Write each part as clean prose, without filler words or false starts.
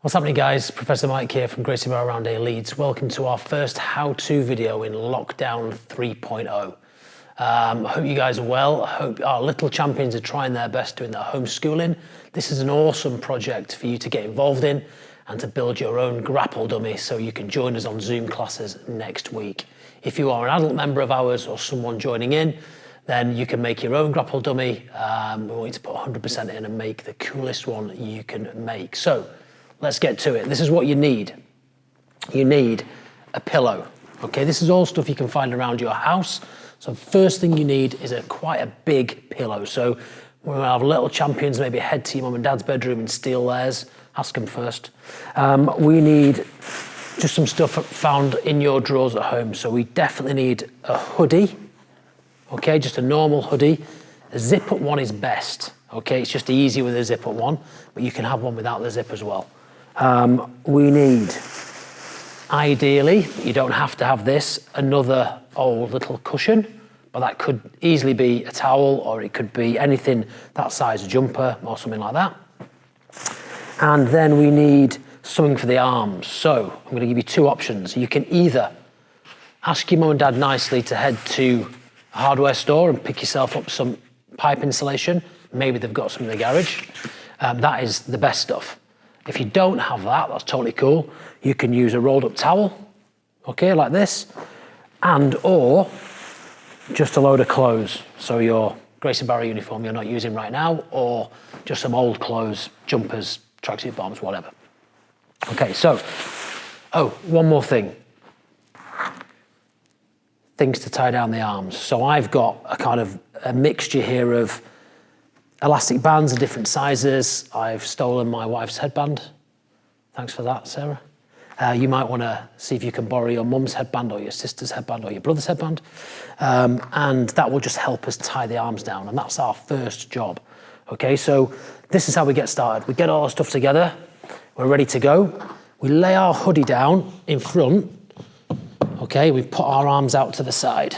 What's happening, guys? Professor Mike here from Gracie Bar Round Day Leeds. Welcome to our first how-to video in Lockdown 3.0. Hope you guys are well. I hope our little champions are trying their best doing their homeschooling. This is an awesome project for you to get involved in and to build your own grapple dummy so you can join us on Zoom classes next week. If you are an adult member of ours or someone joining in, then you can make your own grapple dummy. We want you to put 100% in and make the coolest one you can make. So let's get to it. This is what you need. You need a pillow. Okay, this is all stuff you can find around your house. So first thing you need is quite a big pillow. So when we have little champions, maybe head to your mum and dad's bedroom and steal theirs. Ask them first. We need just some stuff found in your drawers at home. So we definitely need a hoodie. Okay, just a normal hoodie. A zip-up one is best. Okay, it's just easy with a zip-up one, but you can have one without the zip as well. We need, ideally, you don't have to have this, another old little cushion, but that could easily be a towel or it could be anything that size, a jumper or something like that. And then we need something for the arms. So I'm going to give you two options. You can either ask your mum and dad nicely to head to a hardware store and pick yourself up some pipe insulation. Maybe they've got some in the garage. That is the best stuff. If you don't have that, that's totally cool. You can use a rolled up towel, okay, like this, and or just a load of clothes. So your Gracie Barra uniform you're not using right now, or just some old clothes, jumpers, tracksuit bottoms, whatever. Okay, so, one more thing. Things to tie down the arms. So I've got a kind of a mixture here of elastic bands of different sizes. I've stolen my wife's headband. Thanks for that, Sarah. You might want to see if you can borrow your mum's headband or your sister's headband or your brother's headband. And that will just help us tie the arms down. And that's our first job. Okay, so this is how we get started. We get all our stuff together. We're ready to go. We lay our hoodie down in front. Okay, we put our arms out to the side,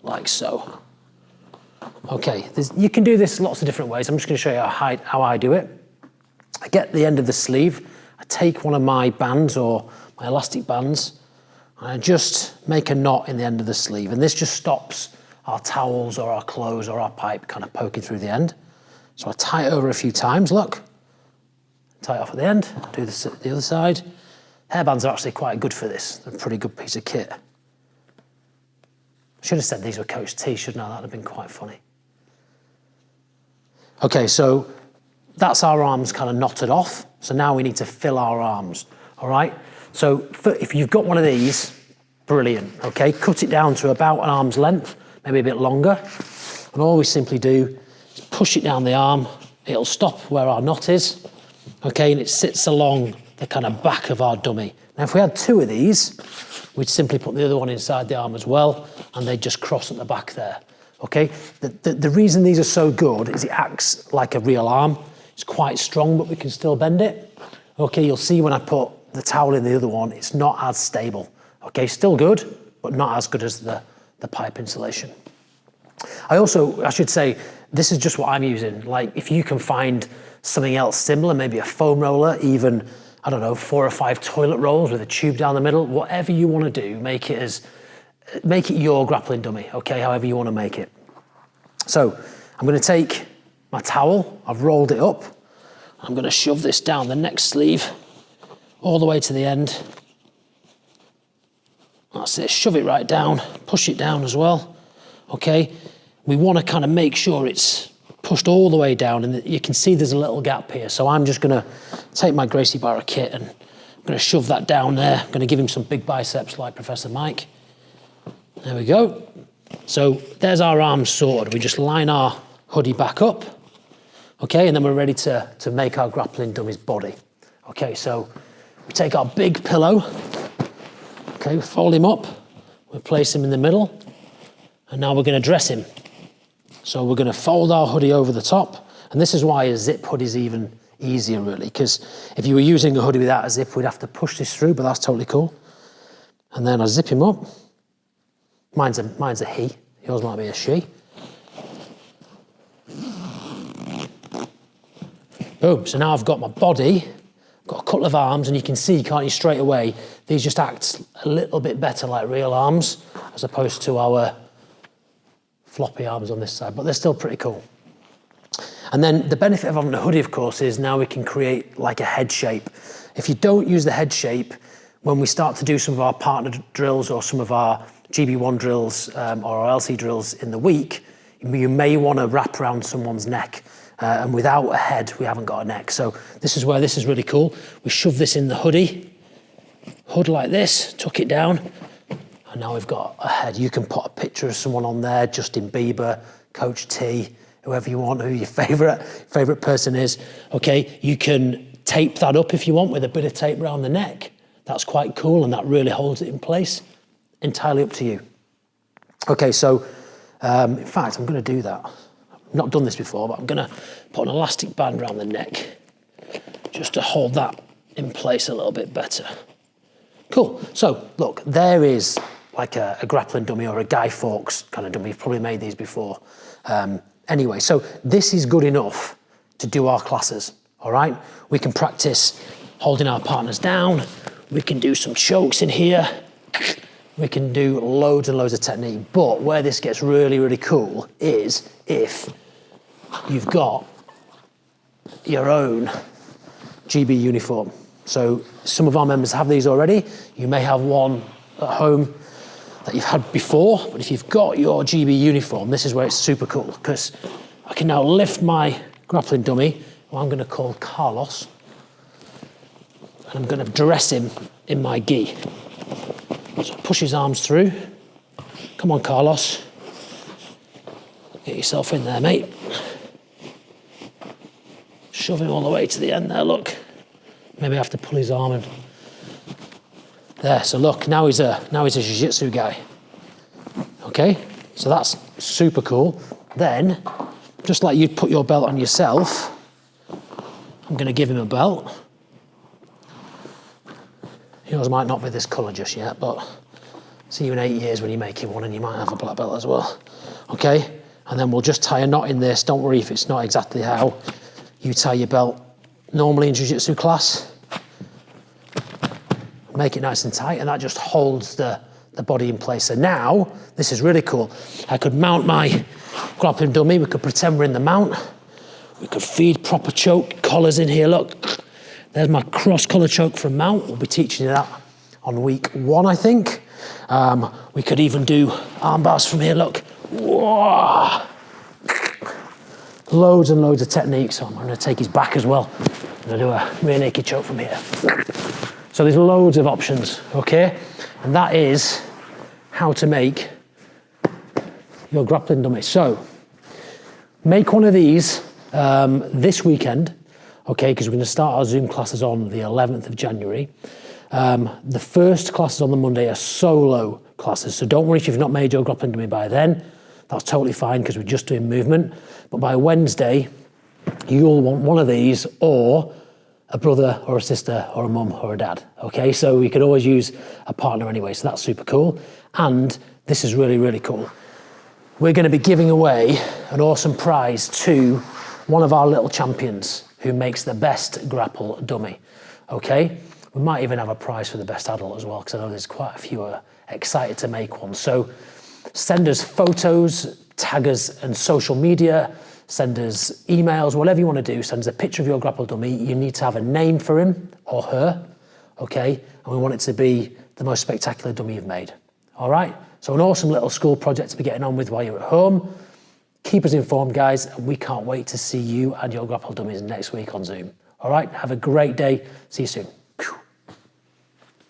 like so. Okay, you can do this lots of different ways. I'm just going to show you how I do it. I get the end of the sleeve, I take one of my bands or my elastic bands, and I just make a knot in the end of the sleeve. And this just stops our towels or our clothes or our pipe kind of poking through the end. So I tie it over a few times, look. Tie it off at the end, do the other side. Hairbands are actually quite good for this. They're a pretty good piece of kit. I should have said these were Coach T, shouldn't I? That'd have been quite funny. Okay, so that's our arms kind of knotted off. So now we need to fill our arms, all right? So if you've got one of these, brilliant, okay? Cut it down to about an arm's length, maybe a bit longer. And all we simply do is push it down the arm. It'll stop where our knot is, okay? And it sits along the kind of back of our dummy. Now, if we had two of these, we'd simply put the other one inside the arm as well, and they'd just cross at the back there, okay? The reason these are so good is it acts like a real arm. It's quite strong, but we can still bend it. Okay, you'll see when I put the towel in the other one, it's not as stable. Okay, still good, but not as good as the pipe insulation. I should say, this is just what I'm using. Like, if you can find something else similar, maybe a foam roller, even, I don't know, 4 or 5 toilet rolls with a tube down the middle, whatever you want to do, make it your grappling dummy, okay, however you want to make it. So I'm going to take my towel, I've rolled it up, I'm going to shove this down the next sleeve all the way to the end. That's it, shove it right down, push it down as well, okay. We want to kind of make sure it's pushed all the way down, and you can see there's a little gap here. So I'm just going to take my Gracie Barra kit and I'm going to shove that down there. I'm going to give him some big biceps like Professor Mike. There we go. So there's our arms sorted. We just line our hoodie back up, okay, and then we're ready to make our grappling dummy's body. Okay, so we take our big pillow, okay, we fold him up, we place him in the middle, and now we're going to dress him. So we're going to fold our hoodie over the top, and this is why a zip hoodie is even easier, really, because if you were using a hoodie without a zip, we'd have to push this through, but that's totally cool. And then I zip him up. Mine's a he, yours might be a she. Boom, so now I've got my body got a couple of arms, and you can see, can't you, straight away, these just act a little bit better like real arms, as opposed to our floppy arms on this side, but they're still pretty cool. And then the benefit of having a hoodie, of course, is now we can create like a head shape. If you don't use the head shape, when we start to do some of our partner drills or some of our GB1 drills or our LC drills in the week, you may want to wrap around someone's neck. And without a head, we haven't got a neck. So this is where this is really cool. We shove this in the hoodie, hood like this, tuck it down, and now we've got a head. You can put a picture of someone on there, Justin Bieber, Coach T, whoever you want, who your favorite person is. Okay, you can tape that up if you want with a bit of tape around the neck. That's quite cool, and that really holds it in place. Entirely up to you. Okay, so in fact, I'm going to do that. I've not done this before, but I'm going to put an elastic band around the neck just to hold that in place a little bit better. Cool. So look, there is like a grappling dummy or a Guy Fawkes kind of dummy. You've probably made these before. Anyway, so this is good enough to do our classes, all right? We can practice holding our partners down. We can do some chokes in here. We can do loads and loads of technique. But where this gets really, really cool is if you've got your own GB uniform. So some of our members have these already. You may have one at home that you've had before, but if you've got your GB uniform, this is where it's super cool, because I can now lift my grappling dummy, who I'm going to call Carlos, and I'm going to dress him in my gi. So push his arms through. Come on, Carlos. Get yourself in there, mate. Shove him all the way to the end there, look. Maybe I have to pull his arm in. There, so look, now he's a jiu-jitsu guy. Okay, so that's super cool. Then, just like you'd put your belt on yourself, I'm gonna give him a belt. Yours might not be this colour just yet, but see you in 8 years when you make him one, and you might have a black belt as well. Okay, and then we'll just tie a knot in this. Don't worry if it's not exactly how you tie your belt normally in jiu-jitsu class. Make it nice and tight, and that just holds the body in place. So now, this is really cool. I could mount my grappling dummy. We could pretend we're in the mount. We could feed proper choke collars in here, look. There's my cross collar choke from mount. We'll be teaching you that on week 1, I think. We could even do arm bars from here, look. Whoa. Loads and loads of techniques. So I'm gonna take his back as well. I'm gonna do a rear naked choke from here. So there's loads of options, okay? And that is how to make your grappling dummy. So make one of these this weekend, okay? Because we're gonna start our Zoom classes on the 11th of January. The first classes on the Monday are solo classes. So don't worry if you've not made your grappling dummy by then. That's totally fine because we're just doing movement. But by Wednesday, you'll want one of these or a brother or a sister or a mum or a dad, okay? So we could always use a partner anyway, so that's super cool. And this is really, really cool. We're gonna be giving away an awesome prize to one of our little champions who makes the best grapple dummy, okay? We might even have a prize for the best adult as well, because I know there's quite a few who are excited to make one. So send us photos, tag us on social media, send us emails, whatever you want to do. Send us a picture of your grapple dummy. You need to have a name for him or her, okay? And we want it to be the most spectacular dummy you've made, all right? So an awesome little school project to be getting on with while you're at home. Keep us informed, guys, and we can't wait to see you and your grapple dummies next week on Zoom. All right, have a great day. See you soon.